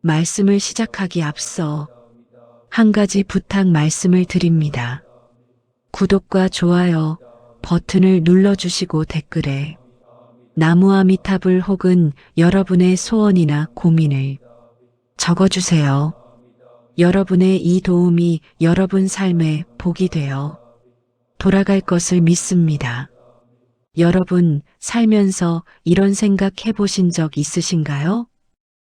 말씀을 시작하기 앞서 한 가지 부탁 말씀을 드립니다. 구독과 좋아요 버튼을 눌러주시고 댓글에 나무아미타불 혹은 여러분의 소원이나 고민을 적어주세요. 여러분의 이 도움이 여러분 삶에 복이 되어 돌아갈 것을 믿습니다. 여러분 살면서 이런 생각 해보신 적 있으신가요?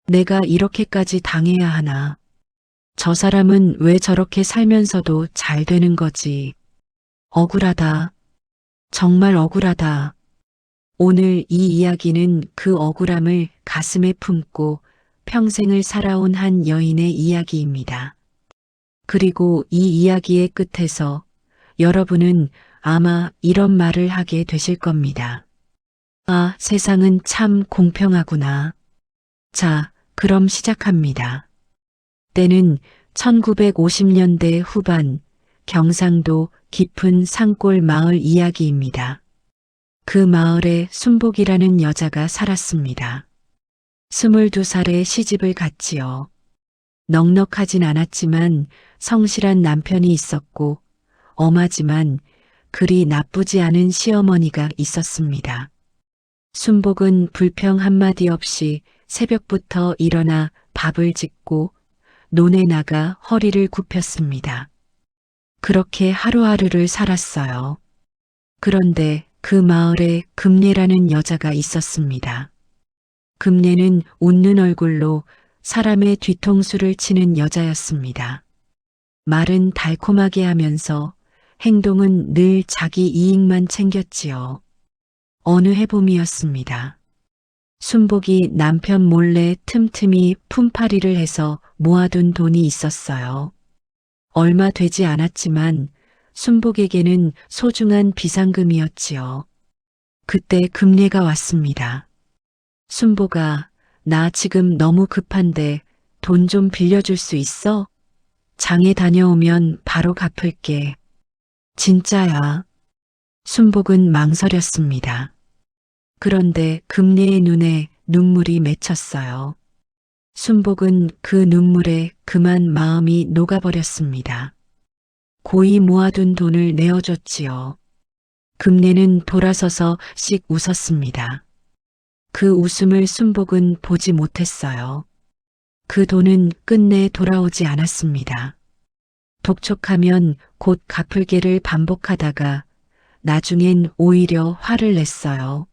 내가 이렇게까지 당해야 하나? 저 사람은 왜 저렇게 살면서도 잘 되는 거지? 억울하다. 정말 억울하다. 오늘 이 이야기는 그 억울함을 가슴에 품고 평생을 살아온 한 여인의 이야기입니다. 그리고 이 이야기의 끝에서 여러분은 아마 이런 말을 하게 되실 겁니다. 아, 세상은 참 공평하구나. 자, 그럼 시작합니다. 때는 1950년대 후반 경상도 깊은 산골 마을 이야기입니다. 그 마을에 순복이라는 여자가 살았습니다. 22살에 시집을 갔지요. 넉넉하진 않았지만 성실한 남편이 있었고 엄하지만 그리 나쁘지 않은 시어머니가 있었습니다. 순복은 불평 한마디 없이 새벽부터 일어나 밥을 짓고 논에 나가 허리를 굽혔습니다. 그렇게 하루하루를 살았어요. 그런데 그 마을에 금례라는 여자가 있었습니다. 금례는 웃는 얼굴로 사람의 뒤통수를 치는 여자였습니다. 말은 달콤하게 하면서 행동은 늘 자기 이익만 챙겼지요. 어느 해봄이었습니다. 순복이 남편 몰래 틈틈이 품팔이를 해서 모아둔 돈이 있었어요. 얼마 되지 않았지만 순복에게는 소중한 비상금이었지요. 그때 금례가 왔습니다. 순복아, 나 지금 너무 급한데 돈 좀 빌려줄 수 있어? 장에 다녀오면 바로 갚을게. 진짜야. 순복은 망설였습니다. 그런데 금례의 눈에 눈물이 맺혔어요. 순복은 그 눈물에 그만 마음이 녹아버렸습니다. 고이 모아둔 돈을 내어줬지요. 금례는 돌아서서 씩 웃었습니다. 그 웃음을 순복은 보지 못했어요. 그 돈은 끝내 돌아오지 않았습니다. 독촉하면 곧 갚을게를 반복하다가 나중엔 오히려 화를 냈어요.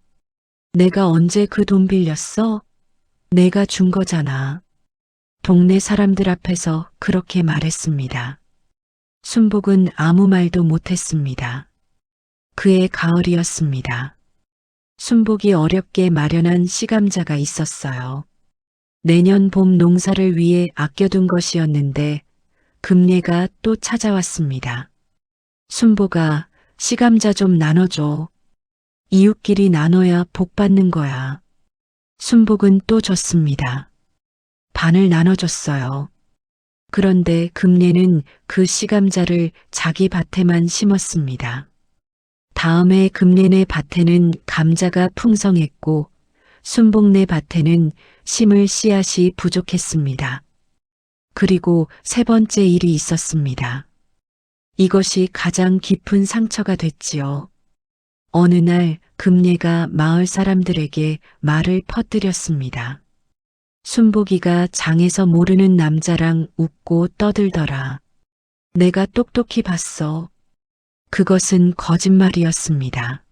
내가 언제 그 돈 빌렸어? 내가 준 거잖아. 동네 사람들 앞에서 그렇게 말했습니다. 순복은 아무 말도 못했습니다. 그해 가을이었습니다. 순복이 어렵게 마련한 씨감자가 있었어요. 내년 봄 농사를 위해 아껴둔 것이었는데 금례가 또 찾아왔습니다. 순복아, 씨감자 좀 나눠줘. 이웃끼리 나눠야 복 받는 거야. 순복은 또 줬습니다. 반을 나눠줬어요. 그런데 금례는 그 씨감자를 자기 밭에만 심었습니다. 다음에 금례네 밭에는 감자가 풍성했고 순복네 밭에는 심을 씨앗이 부족했습니다. 그리고 세 번째 일이 있었습니다. 이것이 가장 깊은 상처가 됐지요. 어느 날 금례가 마을 사람들에게 말을 퍼뜨렸습니다. 순복이가 장에서 모르는 남자랑 웃고 떠들더라. 내가 똑똑히 봤어. 그것은 거짓말이었습니다.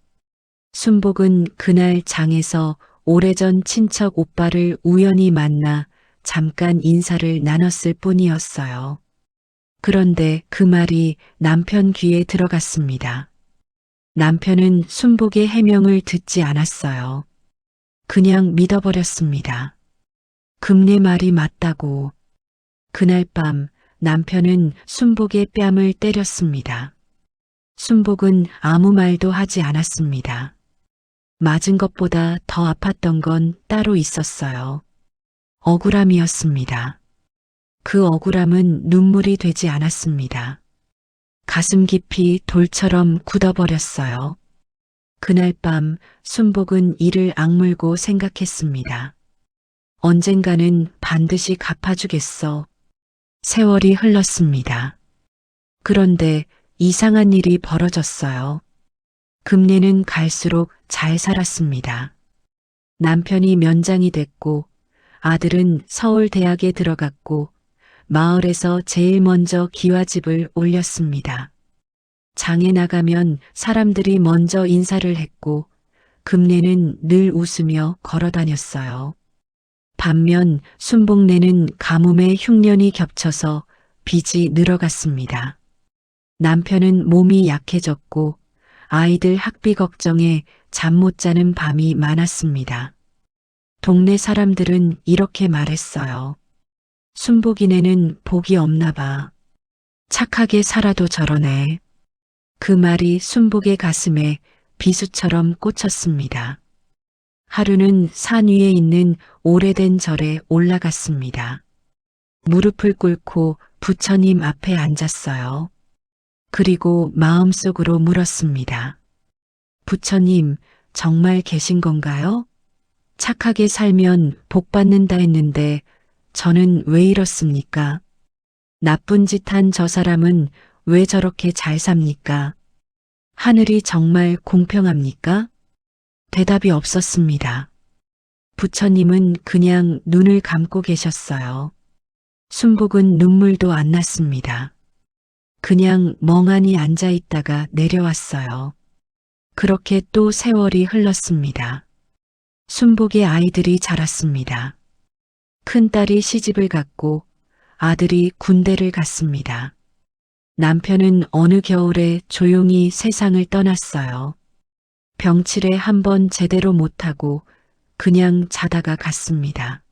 순복은 그날 장에서 오래전 친척 오빠를 우연히 만나 잠깐 인사를 나눴을 뿐이었어요. 그런데 그 말이 남편 귀에 들어갔습니다. 남편은 순복의 해명을 듣지 않았어요. 그냥 믿어버렸습니다. 금례 말이 맞다고. 그날 밤 남편은 순복의 뺨을 때렸습니다. 순복은 아무 말도 하지 않았습니다. 맞은 것보다 더 아팠던 건 따로 있었어요. 억울함이었습니다. 그 억울함은 눈물이 되지 않았습니다. 가슴 깊이 돌처럼 굳어버렸어요. 그날 밤 순복은 이를 악물고 생각했습니다. 언젠가는 반드시 갚아주겠어. 세월이 흘렀습니다. 그런데 이상한 일이 벌어졌어요. 금내는 갈수록 잘 살았습니다. 남편이 면장이 됐고 아들은 서울대학에 들어갔고 마을에서 제일 먼저 기와집을 올렸습니다. 장에 나가면 사람들이 먼저 인사를 했고 금내는 늘 웃으며 걸어 다녔어요. 반면 순복내는 가뭄에 흉년이 겹쳐서 빚이 늘어갔습니다. 남편은 몸이 약해졌고 아이들 학비 걱정에 잠 못 자는 밤이 많았습니다. 동네 사람들은 이렇게 말했어요. 순복이네는 복이 없나 봐. 착하게 살아도 저러네. 그 말이 순복의 가슴에 비수처럼 꽂혔습니다. 하루는 산 위에 있는 오래된 절에 올라갔습니다. 무릎을 꿇고 부처님 앞에 앉았어요. 그리고 마음속으로 물었습니다. 부처님, 정말 계신 건가요? 착하게 살면 복 받는다 했는데 저는 왜 이렇습니까? 나쁜 짓 한 저 사람은 왜 저렇게 잘 삽니까? 하늘이 정말 공평합니까? 대답이 없었습니다. 부처님은 그냥 눈을 감고 계셨어요. 순복은 눈물도 안 났습니다. 그냥 멍하니 앉아 있다가 내려왔어요. 그렇게 또 세월이 흘렀습니다. 순복의 아이들이 자랐습니다. 큰딸이 시집을 갔고 아들이 군대를 갔습니다. 남편은 어느 겨울에 조용히 세상을 떠났어요. 병치레 한번 제대로 못하고 그냥 자다가 갔습니다.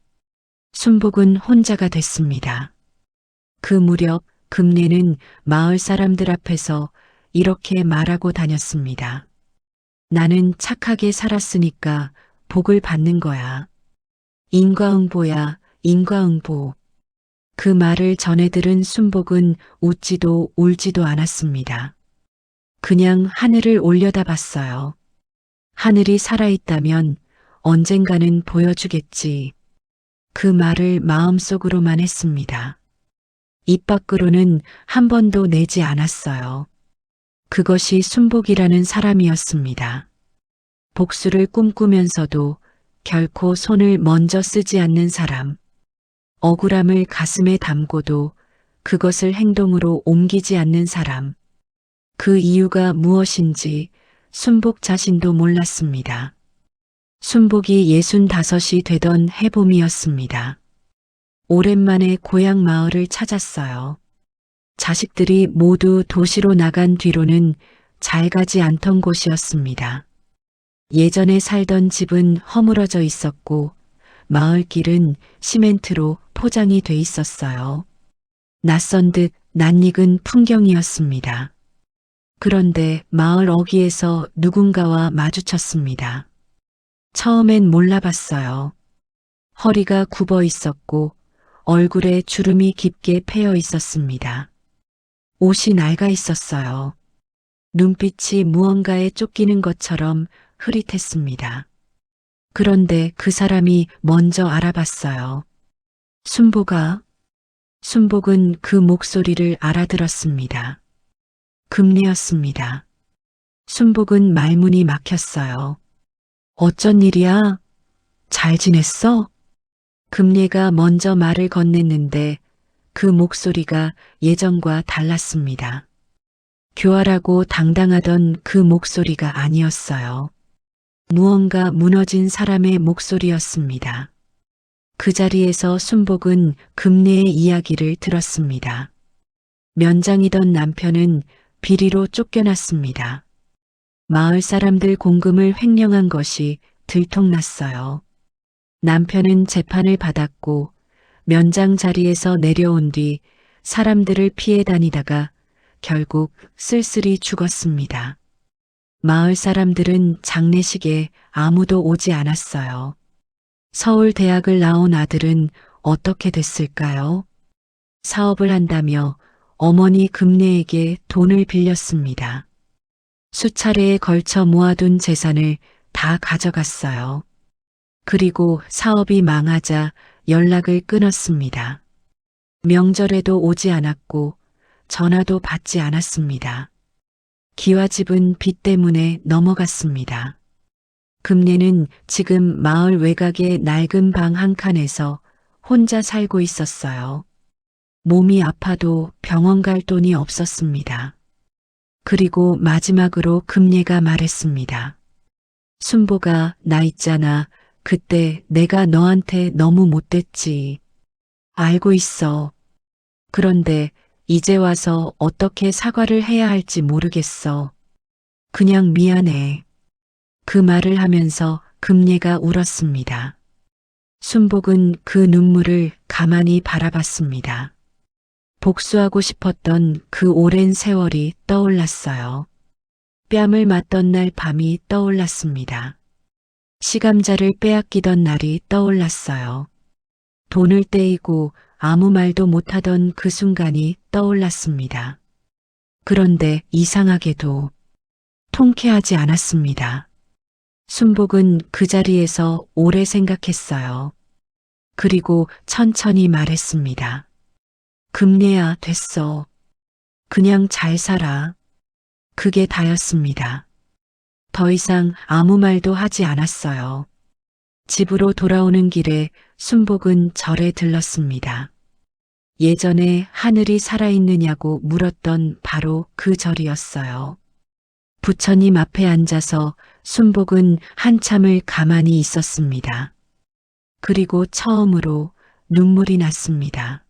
순복은 혼자가 됐습니다. 그 무렵 금내는 마을 사람들 앞에서 이렇게 말하고 다녔습니다. 나는 착하게 살았으니까 복을 받는 거야. 인과응보야, 인과응보. 그 말을 전해 들은 순복은 웃지도 울지도 않았습니다. 그냥 하늘을 올려다봤어요. 하늘이 살아있다면 언젠가는 보여주겠지. 그 말을 마음속으로만 했습니다. 입 밖으로는 한 번도 내지 않았어요. 그것이 순복이라는 사람이었습니다. 복수를 꿈꾸면서도 결코 손을 먼저 쓰지 않는 사람. 억울함을 가슴에 담고도 그것을 행동으로 옮기지 않는 사람. 그 이유가 무엇인지 순복 자신도 몰랐습니다. 순복이 65이 되던 해봄이었습니다. 오랜만에 고향 마을을 찾았어요. 자식들이 모두 도시로 나간 뒤로는 잘 가지 않던 곳이었습니다. 예전에 살던 집은 허물어져 있었고 마을길은 시멘트로 포장이 돼 있었어요. 낯선 듯 낯익은 풍경이었습니다. 그런데 마을 어귀에서 누군가와 마주쳤습니다. 처음엔 몰라봤어요. 허리가 굽어 있었고 얼굴에 주름이 깊게 패여 있었습니다. 옷이 낡아 있었어요. 눈빛이 무언가에 쫓기는 것처럼 흐릿했습니다. 그런데 그 사람이 먼저 알아봤어요. 순복아. 순복은 그 목소리를 알아들었습니다. 금내였습니다. 순복은 말문이 막혔어요. 어쩐 일이야? 잘 지냈어? 금내가 먼저 말을 건넸는데 그 목소리가 예전과 달랐습니다. 교활하고 당당하던 그 목소리가 아니었어요. 무언가 무너진 사람의 목소리였습니다. 그 자리에서 순복은 금내의 이야기를 들었습니다. 면장이던 남편은 비리로 쫓겨났습니다. 마을 사람들 공금을 횡령한 것이 들통났어요. 남편은 재판을 받았고 면장 자리에서 내려온 뒤 사람들을 피해 다니다가 결국 쓸쓸히 죽었습니다. 마을 사람들은 장례식에 아무도 오지 않았어요. 서울대학을 나온 아들은 어떻게 됐을까요? 사업을 한다며 어머니 금내에게 돈을 빌렸습니다. 수차례에 걸쳐 모아둔 재산을 다 가져갔어요. 그리고 사업이 망하자 연락을 끊었습니다. 명절에도 오지 않았고 전화도 받지 않았습니다. 기와집은 빚 때문에 넘어갔습니다. 금내는 지금 마을 외곽의 낡은 방 한 칸에서 혼자 살고 있었어요. 몸이 아파도 병원 갈 돈이 없었습니다. 그리고 마지막으로 금례가 말했습니다. 순보가 나 있잖아. 그때 내가 너한테 너무 못됐지. 알고 있어. 그런데 이제 와서 어떻게 사과를 해야 할지 모르겠어. 그냥 미안해. 그 말을 하면서 금례가 울었습니다. 순복은 그 눈물을 가만히 바라봤습니다. 복수하고 싶었던 그 오랜 세월이 떠올랐어요. 뺨을 맞던 날 밤이 떠올랐습니다. 시감자를 빼앗기던 날이 떠올랐어요. 돈을 떼이고 아무 말도 못하던 그 순간이 떠올랐습니다. 그런데 이상하게도 통쾌하지 않았습니다. 순복은 그 자리에서 오래 생각했어요. 그리고 천천히 말했습니다. 금례야, 됐어. 그냥 잘 살아. 그게 다였습니다. 더 이상 아무 말도 하지 않았어요. 집으로 돌아오는 길에 순복은 절에 들렀습니다. 예전에 하늘이 살아있느냐고 물었던 바로 그 절이었어요. 부처님 앞에 앉아서 순복은 한참을 가만히 있었습니다. 그리고 처음으로 눈물이 났습니다.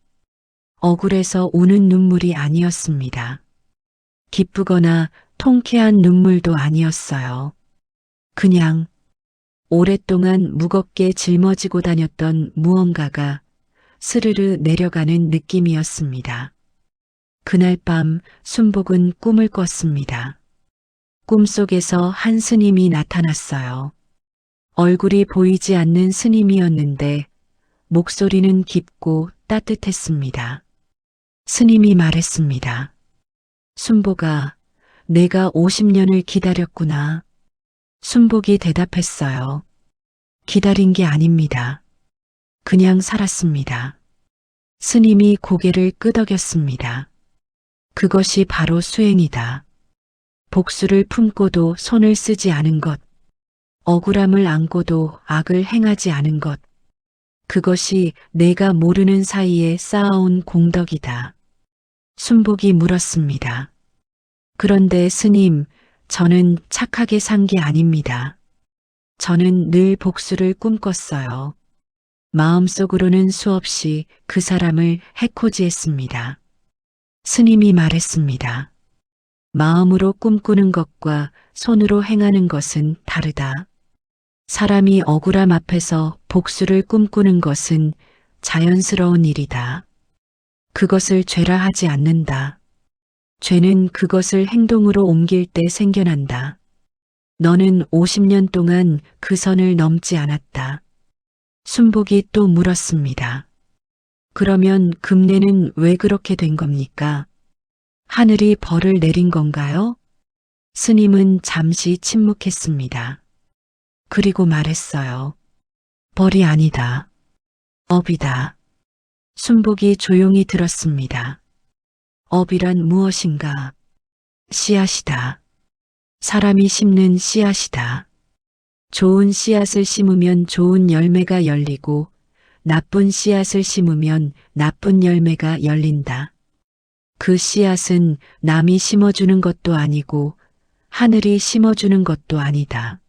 억울해서 우는 눈물이 아니었습니다. 기쁘거나 통쾌한 눈물도 아니었어요. 그냥 오랫동안 무겁게 짊어지고 다녔던 무언가가 스르르 내려가는 느낌이었습니다. 그날 밤 순복은 꿈을 꿨습니다. 꿈속에서 한 스님이 나타났어요. 얼굴이 보이지 않는 스님이었는데 목소리는 깊고 따뜻했습니다. 스님이 말했습니다. 순복아, 내가 50년을 기다렸구나. 순복이 대답했어요. 기다린 게 아닙니다. 그냥 살았습니다. 스님이 고개를 끄덕였습니다. 그것이 바로 수행이다. 복수를 품고도 손을 쓰지 않은 것, 억울함을 안고도 악을 행하지 않은 것, 그것이 내가 모르는 사이에 쌓아온 공덕이다. 순복이 물었습니다. 그런데 스님, 저는 착하게 산 게 아닙니다. 저는 늘 복수를 꿈꿨어요. 마음속으로는 수없이 그 사람을 해코지했습니다. 스님이 말했습니다. 마음으로 꿈꾸는 것과 손으로 행하는 것은 다르다. 사람이 억울함 앞에서 복수를 꿈꾸는 것은 자연스러운 일이다. 그것을 죄라 하지 않는다. 죄는 그것을 행동으로 옮길 때 생겨난다. 너는 50년 동안 그 선을 넘지 않았다. 순복이 또 물었습니다. 그러면 금례는 왜 그렇게 된 겁니까? 하늘이 벌을 내린 건가요? 스님은 잠시 침묵했습니다. 그리고 말했어요. 벌이 아니다. 업이다. 순복이 조용히 들었습니다. 업이란 무엇인가? 씨앗이다. 사람이 심는 씨앗이다. 좋은 씨앗을 심으면 좋은 열매가 열리고 나쁜 씨앗을 심으면 나쁜 열매가 열린다. 그 씨앗은 남이 심어주는 것도 아니고 하늘이 심어주는 것도 아니다.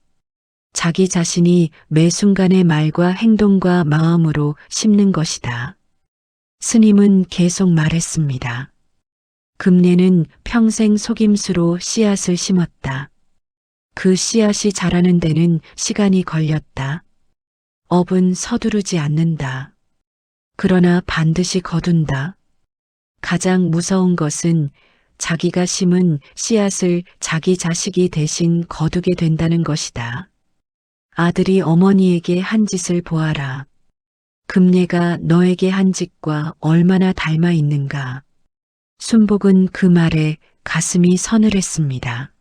자기 자신이 매 순간의 말과 행동과 마음으로 심는 것이다. 스님은 계속 말했습니다. 금례는 평생 속임수로 씨앗을 심었다. 그 씨앗이 자라는 데는 시간이 걸렸다. 업은 서두르지 않는다. 그러나 반드시 거둔다. 가장 무서운 것은 자기가 심은 씨앗을 자기 자식이 대신 거두게 된다는 것이다. 아들이 어머니에게 한 짓을 보아라. 금례가 너에게 한 짓과 얼마나 닮아 있는가. 순복은 그 말에 가슴이 서늘했습니다.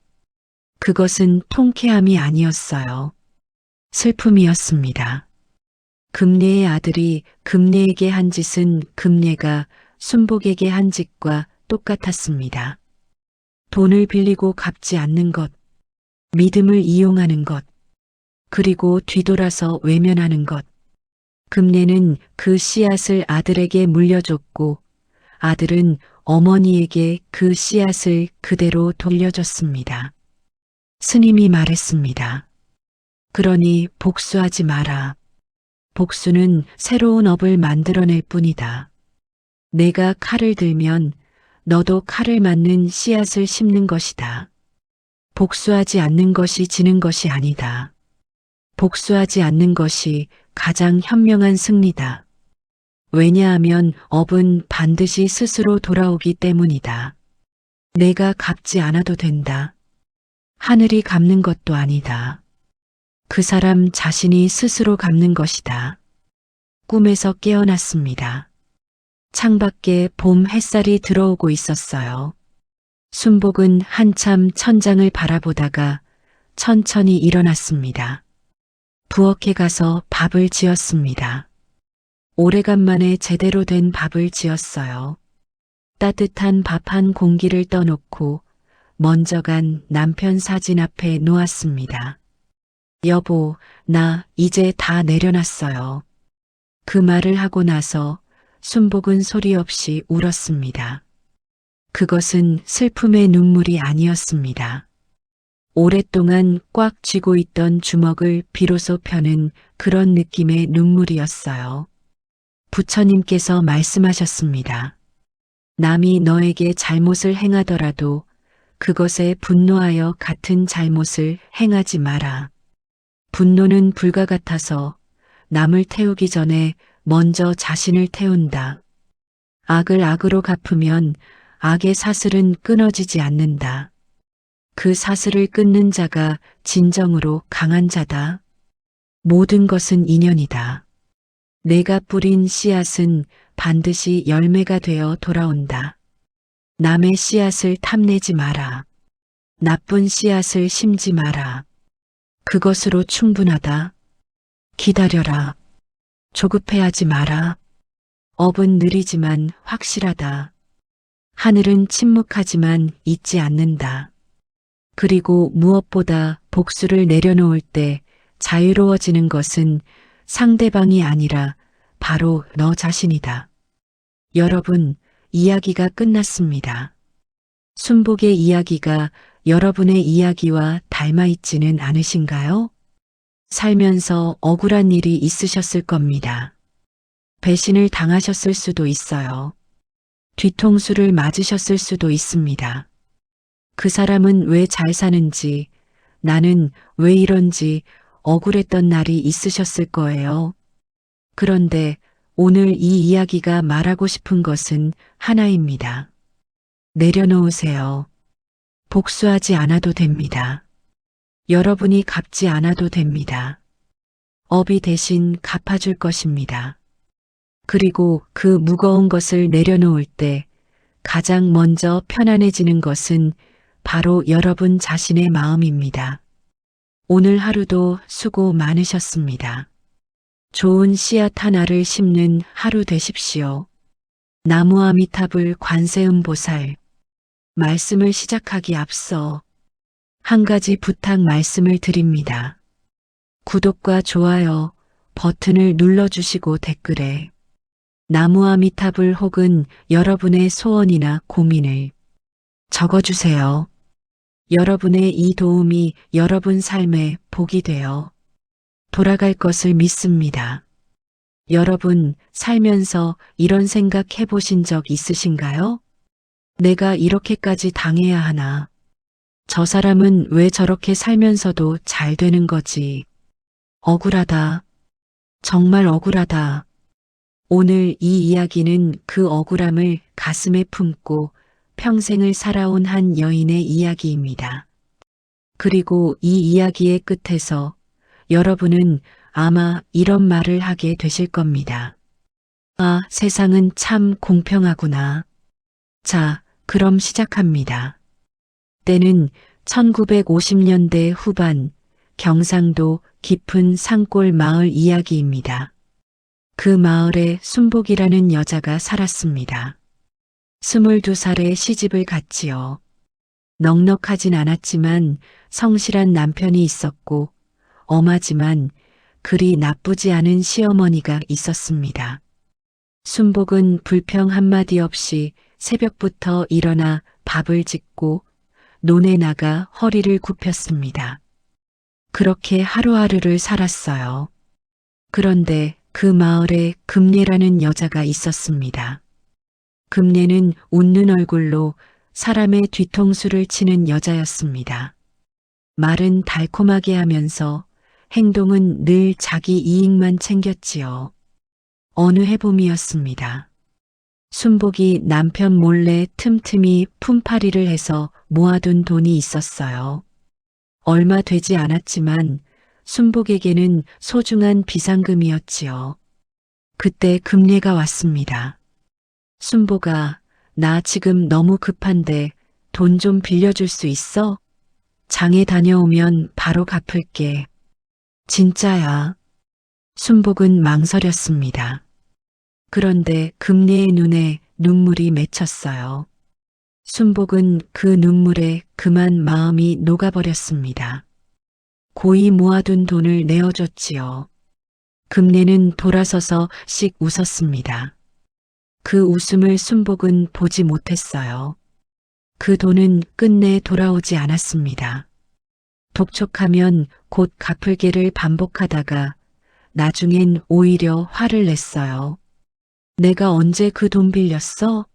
그것은 통쾌함이 아니었어요. 슬픔이었습니다. 금례의 아들이 금례에게 한 짓은 금례가 순복에게 한 짓과 똑같았습니다. 돈을 빌리고 갚지 않는 것, 믿음을 이용하는 것, 그리고 뒤돌아서 외면하는 것. 금례는 그 씨앗을 아들에게 물려줬고 아들은 어머니에게 그 씨앗을 그대로 돌려줬습니다. 스님이 말했습니다. 그러니 복수하지 마라. 복수는 새로운 업을 만들어낼 뿐이다. 내가 칼을 들면 너도 칼을 맞는 씨앗을 심는 것이다. 복수하지 않는 것이 지는 것이 아니다. 복수하지 않는 것이 가장 현명한 승리다. 왜냐하면 업은 반드시 스스로 돌아오기 때문이다. 내가 갚지 않아도 된다. 하늘이 갚는 것도 아니다. 그 사람 자신이 스스로 갚는 것이다. 꿈에서 깨어났습니다. 창밖에 봄 햇살이 들어오고 있었어요. 순복은 한참 천장을 바라보다가 천천히 일어났습니다. 부엌에 가서 밥을 지었습니다. 오래간만에 제대로 된 밥을 지었어요. 따뜻한 밥 한 공기를 떠놓고 먼저 간 남편 사진 앞에 놓았습니다. 여보, 나 이제 다 내려놨어요. 그 말을 하고 나서 순복은 소리 없이 울었습니다. 그것은 슬픔의 눈물이 아니었습니다. 오랫동안 꽉 쥐고 있던 주먹을 비로소 펴는 그런 느낌의 눈물이었어요. 부처님께서 말씀하셨습니다. 남이 너에게 잘못을 행하더라도 그것에 분노하여 같은 잘못을 행하지 마라. 분노는 불과 같아서 남을 태우기 전에 먼저 자신을 태운다. 악을 악으로 갚으면 악의 사슬은 끊어지지 않는다. 그 사슬을 끊는 자가 진정으로 강한 자다. 모든 것은 인연이다. 내가 뿌린 씨앗은 반드시 열매가 되어 돌아온다. 남의 씨앗을 탐내지 마라. 나쁜 씨앗을 심지 마라. 그것으로 충분하다. 기다려라. 조급해하지 마라. 업은 느리지만 확실하다. 하늘은 침묵하지만 잊지 않는다. 그리고 무엇보다 복수를 내려놓을 때 자유로워지는 것은 상대방이 아니라 바로 너 자신이다. 여러분, 이야기가 끝났습니다. 순복의 이야기가 여러분의 이야기와 닮아 있지는 않으신가요? 살면서 억울한 일이 있으셨을 겁니다. 배신을 당하셨을 수도 있어요. 뒤통수를 맞으셨을 수도 있습니다. 그 사람은 왜 잘 사는지, 나는 왜 이런지 억울했던 날이 있으셨을 거예요. 그런데 오늘 이 이야기가 말하고 싶은 것은 하나입니다. 내려놓으세요. 복수하지 않아도 됩니다. 여러분이 갚지 않아도 됩니다. 업이 대신 갚아줄 것입니다. 그리고 그 무거운 것을 내려놓을 때 가장 먼저 편안해지는 것은 바로 여러분 자신의 마음입니다. 오늘 하루도 수고 많으셨습니다. 좋은 씨앗 하나를 심는 하루 되십시오. 나무아미타불 관세음보살. 말씀을 시작하기 앞서 한 가지 부탁 말씀을 드립니다. 구독과 좋아요 버튼을 눌러주시고 댓글에 나무아미타불 혹은 여러분의 소원이나 고민을 적어주세요. 여러분의 이 도움이 여러분 삶에 복이 되어 돌아갈 것을 믿습니다. 여러분 살면서 이런 생각 해보신 적 있으신가요? 내가 이렇게까지 당해야 하나? 저 사람은 왜 저렇게 살면서도 잘 되는 거지? 억울하다. 정말 억울하다. 오늘 이 이야기는 그 억울함을 가슴에 품고 평생을 살아온 한 여인의 이야기입니다. 그리고 이 이야기의 끝에서 여러분은 아마 이런 말을 하게 되실 겁니다. 아, 세상은 참 공평하구나. 자, 그럼 시작합니다. 때는 1950년대 후반 경상도 깊은 산골 마을 이야기입니다. 그 마을에 순복이라는 여자가 살았습니다. 22살에 시집을 갔지요. 넉넉하진 않았지만 성실한 남편이 있었고 엄하지만 그리 나쁘지 않은 시어머니가 있었습니다. 순복은 불평 한마디 없이 새벽부터 일어나 밥을 짓고 논에 나가 허리를 굽혔습니다. 그렇게 하루하루를 살았어요. 그런데 그 마을에 금례라는 여자가 있었습니다. 금례는 웃는 얼굴로 사람의 뒤통수를 치는 여자였습니다. 말은 달콤하게 하면서 행동은 늘 자기 이익만 챙겼지요. 어느 해봄이었습니다. 순복이 남편 몰래 틈틈이 품팔이를 해서 모아둔 돈이 있었어요. 얼마 되지 않았지만 순복에게는 소중한 비상금이었지요. 그때 금례가 왔습니다. 순복아, 나 지금 너무 급한데 돈 좀 빌려줄 수 있어? 장에 다녀오면 바로 갚을게. 진짜야. 순복은 망설였습니다. 그런데 금례의 눈에 눈물이 맺혔어요. 순복은 그 눈물에 그만 마음이 녹아버렸습니다. 고이 모아둔 돈을 내어줬지요. 금례는 돌아서서 씩 웃었습니다. 그 웃음을 순복은 보지 못했어요. 그 돈은 끝내 돌아오지 않았습니다. 독촉하면 곧 갚을게를 반복하다가 나중엔 오히려 화를 냈어요. 내가 언제 그 돈 빌렸어?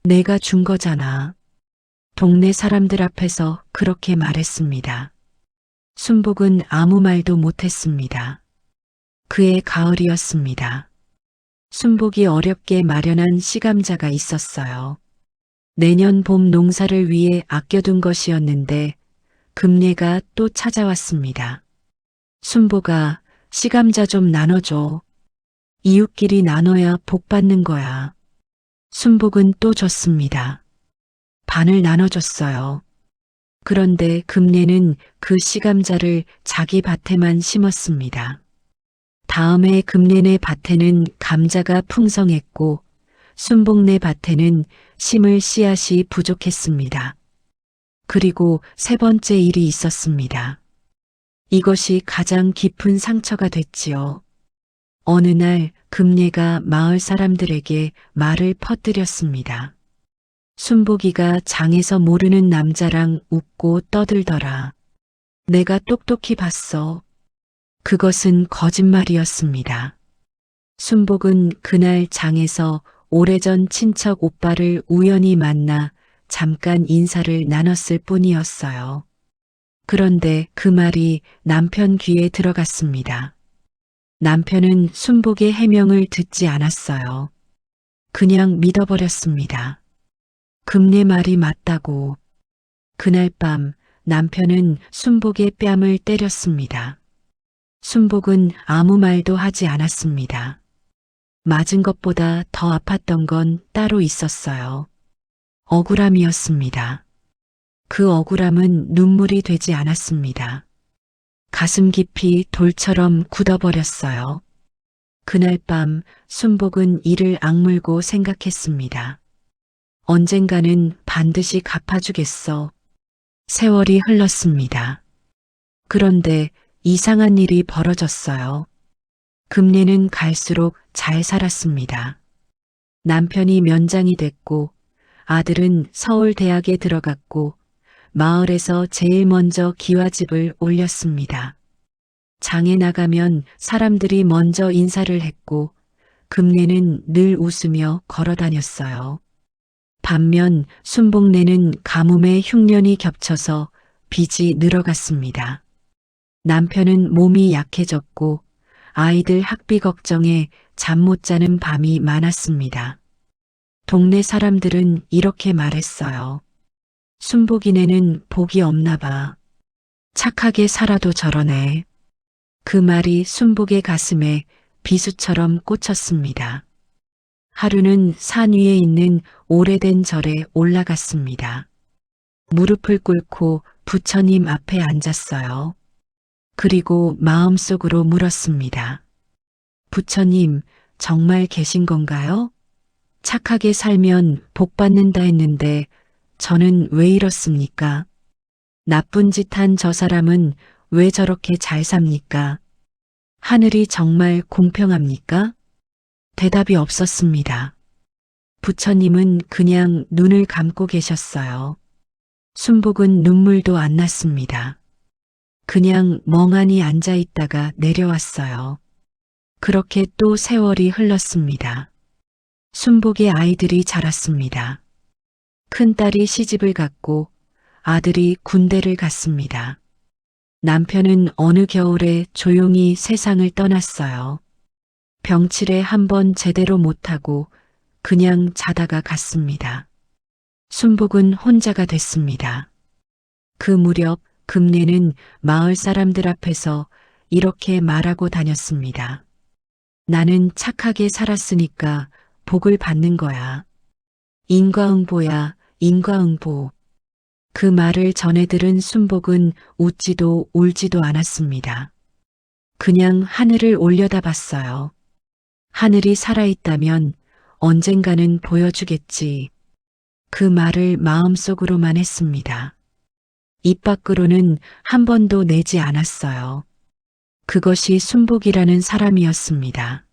내가 준 거잖아. 동네 사람들 앞에서 그렇게 말했습니다. 순복은 아무 말도 못했습니다. 그해 가을이었습니다. 순복이 어렵게 마련한 씨감자가 있었어요. 내년 봄 농사를 위해 아껴둔 것이었는데 금례가 또 찾아왔습니다. 순복아, 씨감자 좀 나눠줘. 이웃끼리 나눠야 복 받는 거야. 순복은 또 줬습니다. 반을 나눠줬어요. 그런데 금례는 그 씨감자를 자기 밭에만 심었습니다. 다음해 금례네 밭에는 감자가 풍성했고 순복네 밭에는 심을 씨앗이 부족했습니다. 그리고 세 번째 일이 있었습니다. 이것이 가장 깊은 상처가 됐지요. 어느 날 금례가 마을 사람들에게 말을 퍼뜨렸습니다. 순복이가 장에서 모르는 남자랑 웃고 떠들더라. 내가 똑똑히 봤어. 그것은 거짓말이었습니다. 순복은 그날 장에서 오래전 친척 오빠를 우연히 만나 잠깐 인사를 나눴을 뿐이었어요. 그런데 그 말이 남편 귀에 들어갔습니다. 남편은 순복의 해명을 듣지 않았어요. 그냥 믿어버렸습니다. 금례 말이 맞다고. 그날 밤 남편은 순복의 뺨을 때렸습니다. 순복은 아무 말도 하지 않았습니다. 맞은 것보다 더 아팠던 건 따로 있었어요. 억울함이었습니다. 그 억울함은 눈물이 되지 않았습니다. 가슴 깊이 돌처럼 굳어버렸어요. 그날 밤 순복은 이를 악물고 생각했습니다. 언젠가는 반드시 갚아주겠어. 세월이 흘렀습니다. 그런데 이상한 일이 벌어졌어요. 금례는 갈수록 잘 살았습니다. 남편이 면장이 됐고 아들은 서울대학에 들어갔고 마을에서 제일 먼저 기와집을 올렸습니다. 장에 나가면 사람들이 먼저 인사를 했고 금례는 늘 웃으며 걸어 다녔어요. 반면 순복네는 가뭄에 흉년이 겹쳐서 빚이 늘어갔습니다. 남편은 몸이 약해졌고 아이들 학비 걱정에 잠 못 자는 밤이 많았습니다. 동네 사람들은 이렇게 말했어요. 순복이네는 복이 없나 봐. 착하게 살아도 저러네. 그 말이 순복의 가슴에 비수처럼 꽂혔습니다. 하루는 산 위에 있는 오래된 절에 올라갔습니다. 무릎을 꿇고 부처님 앞에 앉았어요. 그리고 마음속으로 물었습니다. 부처님, 정말 계신 건가요? 착하게 살면 복 받는다 했는데 저는 왜 이렇습니까? 나쁜 짓 한 저 사람은 왜 저렇게 잘 삽니까? 하늘이 정말 공평합니까? 대답이 없었습니다. 부처님은 그냥 눈을 감고 계셨어요. 순복은 눈물도 안 났습니다. 그냥 멍하니 앉아 있다가 내려왔어요. 그렇게 또 세월이 흘렀습니다. 순복의 아이들이 자랐습니다. 큰딸이 시집을 갔고 아들이 군대를 갔습니다. 남편은 어느 겨울에 조용히 세상을 떠났어요. 병치레 한번 제대로 못하고 그냥 자다가 갔습니다. 순복은 혼자가 됐습니다. 그 무렵 금례는 마을 사람들 앞에서 이렇게 말하고 다녔습니다. 나는 착하게 살았으니까 복을 받는 거야. 인과응보야, 인과응보. 그 말을 전해 들은 순복은 웃지도 울지도 않았습니다. 그냥 하늘을 올려다봤어요. 하늘이 살아있다면 언젠가는 보여주겠지. 그 말을 마음속으로만 했습니다. 입 밖으로는 한 번도 내지 않았어요. 그것이 순복이라는 사람이었습니다.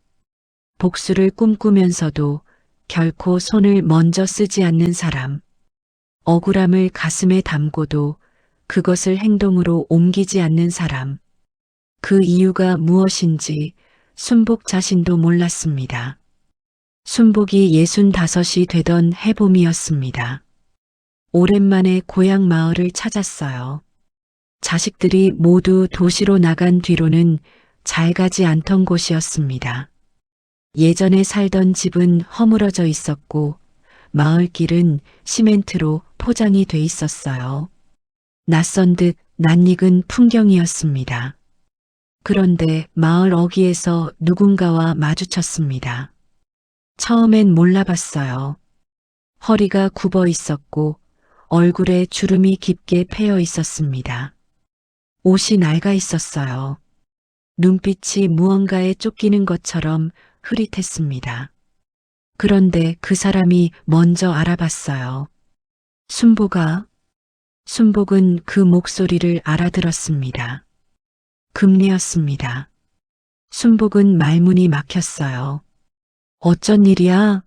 복수를 꿈꾸면서도 결코 손을 먼저 쓰지 않는 사람. 억울함을 가슴에 담고도 그것을 행동으로 옮기지 않는 사람. 그 이유가 무엇인지 순복 자신도 몰랐습니다. 순복이 65이 되던 해봄이었습니다. 오랜만에 고향 마을을 찾았어요. 자식들이 모두 도시로 나간 뒤로는 잘 가지 않던 곳이었습니다. 예전에 살던 집은 허물어져 있었고 마을길은 시멘트로 포장이 돼 있었어요. 낯선 듯 낯익은 풍경이었습니다. 그런데 마을 어귀에서 누군가와 마주쳤습니다. 처음엔 몰라봤어요. 허리가 굽어 있었고 얼굴에 주름이 깊게 패여 있었습니다. 옷이 낡아 있었어요. 눈빛이 무언가에 쫓기는 것처럼 흐릿했습니다. 그런데 그 사람이 먼저 알아봤어요. 순복아. 순복은 그 목소리를 알아들었습니다. 금례였습니다. 순복은 말문이 막혔어요. 어쩐 일이야?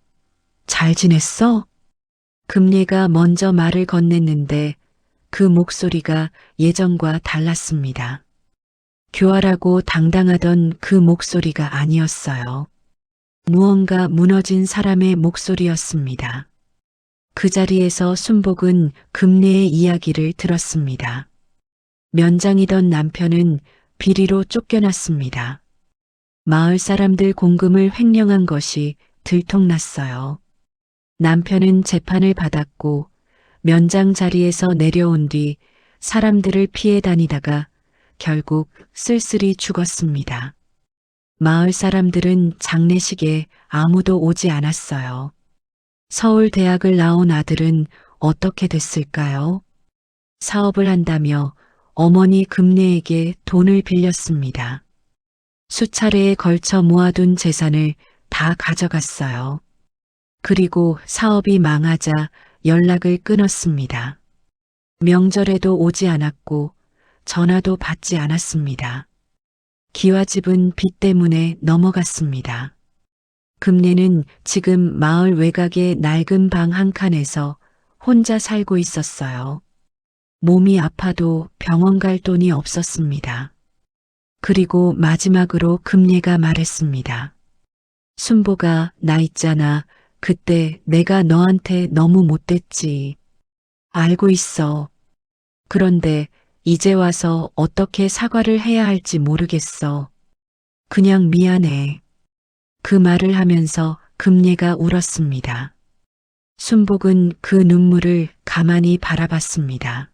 잘 지냈어? 금례가 먼저 말을 건넸는데 그 목소리가 예전과 달랐습니다. 교활하고 당당하던 그 목소리가 아니었어요. 무언가 무너진 사람의 목소리였습니다. 그 자리에서 순복은 금례의 이야기를 들었습니다. 면장이던 남편은 비리로 쫓겨났습니다. 마을 사람들 공금을 횡령한 것이 들통났어요. 남편은 재판을 받았고 면장 자리에서 내려온 뒤 사람들을 피해 다니다가 결국 쓸쓸히 죽었습니다. 마을 사람들은 장례식에 아무도 오지 않았어요. 서울대학을 나온 아들은 어떻게 됐을까요? 사업을 한다며 어머니 금례에게 돈을 빌렸습니다. 수차례에 걸쳐 모아둔 재산을 다 가져갔어요. 그리고 사업이 망하자 연락을 끊었습니다. 명절에도 오지 않았고 전화도 받지 않았습니다. 기와집은 빚 때문에 넘어갔습니다. 금례는 지금 마을 외곽의 낡은 방 한 칸에서 혼자 살고 있었어요. 몸이 아파도 병원 갈 돈이 없었습니다. 그리고 마지막으로 금례가 말했습니다. 순복아, 나 있잖아. 그때 내가 너한테 너무 못됐지. 알고 있어. 그런데 이제 와서 어떻게 사과를 해야 할지 모르겠어. 그냥 미안해. 그 말을 하면서 금례가 울었습니다. 순복은 그 눈물을 가만히 바라봤습니다.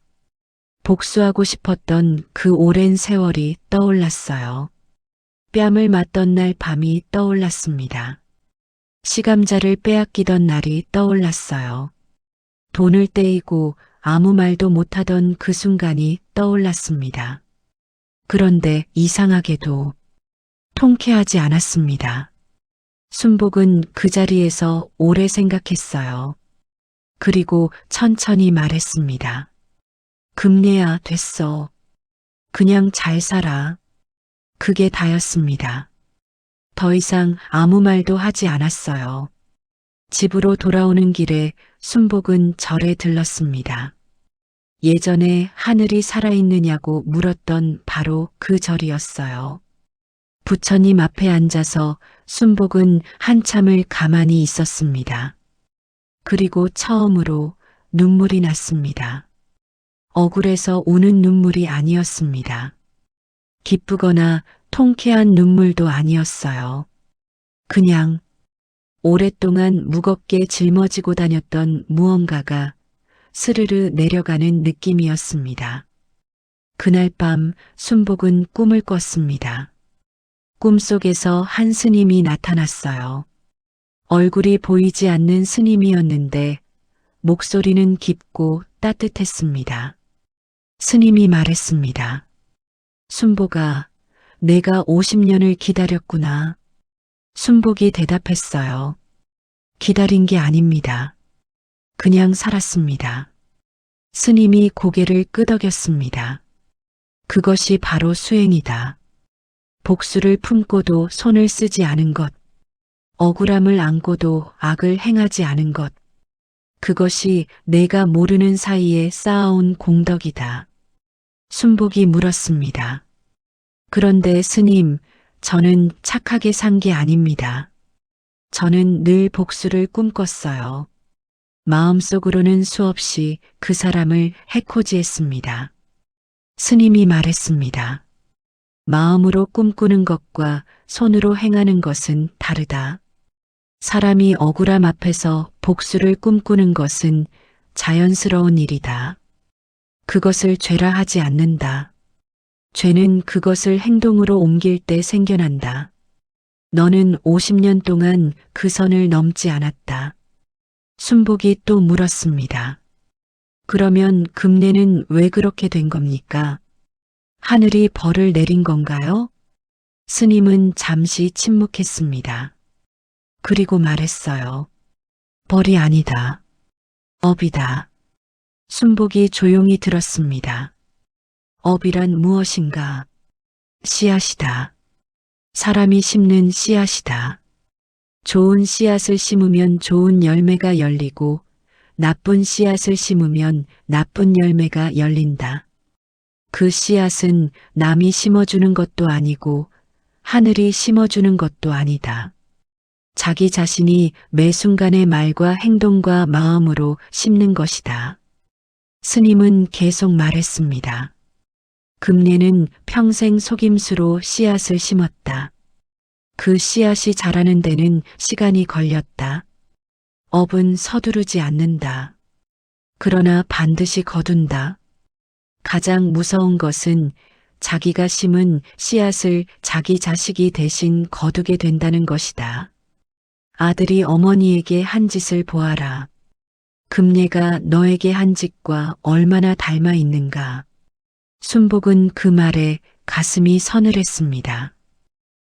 복수하고 싶었던 그 오랜 세월이 떠올랐어요. 뺨을 맞던 날 밤이 떠올랐습니다. 시감자를 빼앗기던 날이 떠올랐어요. 돈을 떼이고 아무 말도 못하던 그 순간이 떠올랐습니다. 그런데 이상하게도 통쾌하지 않았습니다. 순복은 그 자리에서 오래 생각했어요. 그리고 천천히 말했습니다. 금례야, 됐어. 그냥 잘 살아. 그게 다였습니다. 더 이상 아무 말도 하지 않았어요. 집으로 돌아오는 길에 순복은 절에 들렀습니다. 예전에 하늘이 살아있느냐고 물었던 바로 그 절이었어요. 부처님 앞에 앉아서 순복은 한참을 가만히 있었습니다. 그리고 처음으로 눈물이 났습니다. 억울해서 우는 눈물이 아니었습니다. 기쁘거나 통쾌한 눈물도 아니었어요. 그냥 오랫동안 무겁게 짊어지고 다녔던 무언가가 스르르 내려가는 느낌이었습니다. 그날 밤 순복은 꿈을 꿨습니다. 꿈속에서 한 스님이 나타났어요. 얼굴이 보이지 않는 스님이었는데 목소리는 깊고 따뜻했습니다. 스님이 말했습니다. 순복아, 내가 50년을 기다렸구나. 순복이 대답했어요. 기다린 게 아닙니다. 그냥 살았습니다. 스님이 고개를 끄덕였습니다. 그것이 바로 수행이다. 복수를 품고도 손을 쓰지 않은 것, 억울함을 안고도 악을 행하지 않은 것, 그것이 내가 모르는 사이에 쌓아온 공덕이다. 순복이 물었습니다. 그런데 스님, 저는 착하게 산 게 아닙니다. 저는 늘 복수를 꿈꿨어요. 마음속으로는 수없이 그 사람을 해코지했습니다. 스님이 말했습니다. 마음으로 꿈꾸는 것과 손으로 행하는 것은 다르다. 사람이 억울함 앞에서 복수를 꿈꾸는 것은 자연스러운 일이다. 그것을 죄라 하지 않는다. 죄는 그것을 행동으로 옮길 때 생겨난다. 너는 50년 동안 그 선을 넘지 않았다. 순복이 또 물었습니다. 그러면 금례는 왜 그렇게 된 겁니까? 하늘이 벌을 내린 건가요? 스님은 잠시 침묵했습니다. 그리고 말했어요. 벌이 아니다. 업이다. 순복이 조용히 들었습니다. 업이란 무엇인가? 씨앗이다. 사람이 심는 씨앗이다. 좋은 씨앗을 심으면 좋은 열매가 열리고 나쁜 씨앗을 심으면 나쁜 열매가 열린다. 그 씨앗은 남이 심어주는 것도 아니고 하늘이 심어주는 것도 아니다. 자기 자신이 매 순간의 말과 행동과 마음으로 심는 것이다. 스님은 계속 말했습니다. 금례는 평생 속임수로 씨앗을 심었다. 그 씨앗이 자라는 데는 시간이 걸렸다. 업은 서두르지 않는다. 그러나 반드시 거둔다. 가장 무서운 것은 자기가 심은 씨앗을 자기 자식이 대신 거두게 된다는 것이다. 아들이 어머니에게 한 짓을 보아라. 금례가 너에게 한 짓과 얼마나 닮아 있는가. 순복은 그 말에 가슴이 서늘했습니다.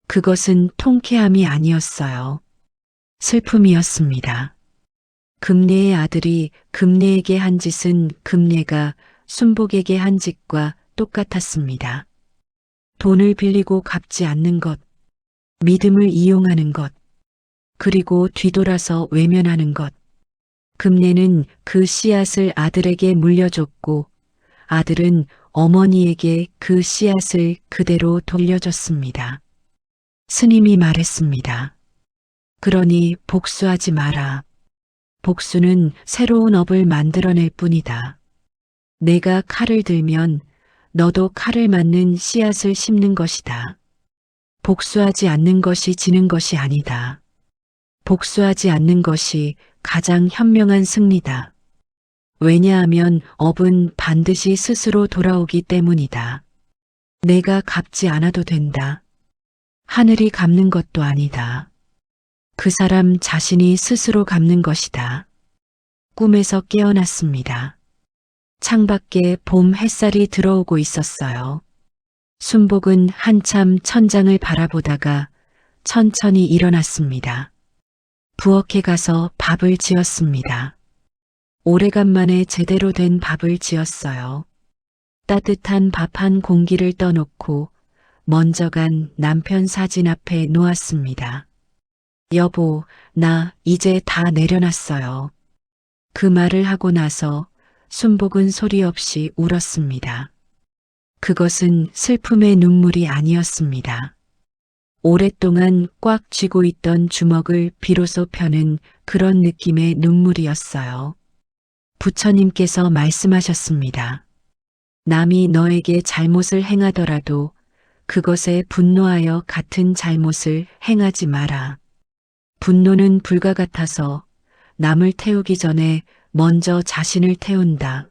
그것은 통쾌함이 아니었어요. 슬픔이었습니다. 금례의 아들이 금례에게 한 짓은 금례가 순복에게 한 짓과 똑같았습니다. 돈을 빌리고 갚지 않는 것, 믿음을 이용하는 것, 그리고 뒤돌아서 외면하는 것. 금례는 그 씨앗을 아들에게 물려줬고 아들은 어머니에게 그 씨앗을 그대로 돌려줬습니다. 스님이 말했습니다. 그러니 복수하지 마라. 복수는 새로운 업을 만들어낼 뿐이다. 내가 칼을 들면 너도 칼을 맞는 씨앗을 심는 것이다. 복수하지 않는 것이 지는 것이 아니다. 복수하지 않는 것이 가장 현명한 승리다. 왜냐하면 업은 반드시 스스로 돌아오기 때문이다. 내가 갚지 않아도 된다. 하늘이 갚는 것도 아니다. 그 사람 자신이 스스로 갚는 것이다. 꿈에서 깨어났습니다. 창밖에 봄 햇살이 들어오고 있었어요. 순복은 한참 천장을 바라보다가 천천히 일어났습니다. 부엌에 가서 밥을 지었습니다. 오래간만에 제대로 된 밥을 지었어요. 따뜻한 밥 한 공기를 떠놓고 먼저 간 남편 사진 앞에 놓았습니다. 여보, 나 이제 다 내려놨어요. 그 말을 하고 나서 순복은 소리 없이 울었습니다. 그것은 슬픔의 눈물이 아니었습니다. 오랫동안 꽉 쥐고 있던 주먹을 비로소 펴는 그런 느낌의 눈물이었어요. 부처님께서 말씀하셨습니다. 남이 너에게 잘못을 행하더라도 그것에 분노하여 같은 잘못을 행하지 마라. 분노는 불과 같아서 남을 태우기 전에 먼저 자신을 태운다.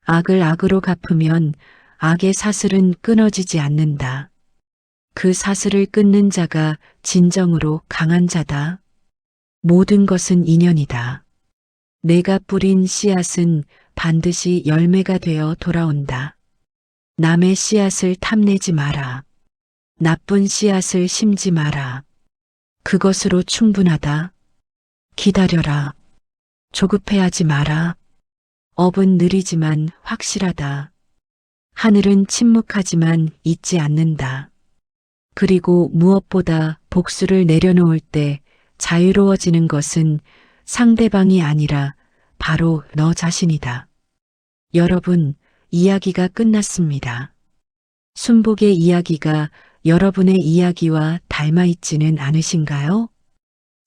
악을 악으로 갚으면 악의 사슬은 끊어지지 않는다. 그 사슬을 끊는 자가 진정으로 강한 자다. 모든 것은 인연이다. 내가 뿌린 씨앗은 반드시 열매가 되어 돌아온다. 남의 씨앗을 탐내지 마라. 나쁜 씨앗을 심지 마라. 그것으로 충분하다. 기다려라. 조급해하지 마라. 업은 느리지만 확실하다. 하늘은 침묵하지만 잊지 않는다. 그리고 무엇보다 복수를 내려놓을 때 자유로워지는 것은 상대방이 아니라 바로 너 자신이다. 여러분, 이야기가 끝났습니다. 순복의 이야기가 여러분의 이야기와 닮아 있지는 않으신가요?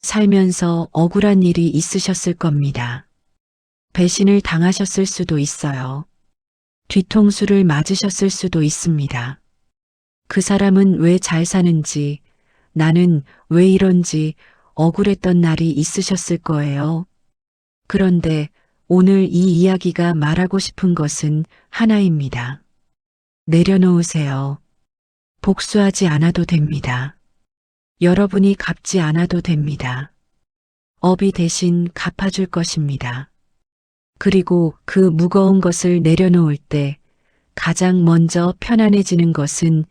살면서 억울한 일이 있으셨을 겁니다. 배신을 당하셨을 수도 있어요. 뒤통수를 맞으셨을 수도 있습니다. 그 사람은 왜 잘 사는지, 나는 왜 이런지 억울했던 날이 있으셨을 거예요. 그런데 오늘 이 이야기가 말하고 싶은 것은 하나입니다. 내려놓으세요. 복수하지 않아도 됩니다. 여러분이 갚지 않아도 됩니다. 업이 대신 갚아줄 것입니다. 그리고 그 무거운 것을 내려놓을 때 가장 먼저 편안해지는 것은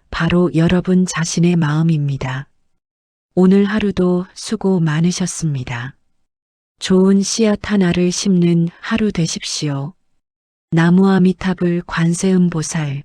바로 여러분 자신의 마음입니다. 오늘 하루도 수고 많으셨습니다. 좋은 씨앗 하나를 심는 하루 되십시오. 나무아미타불 관세음보살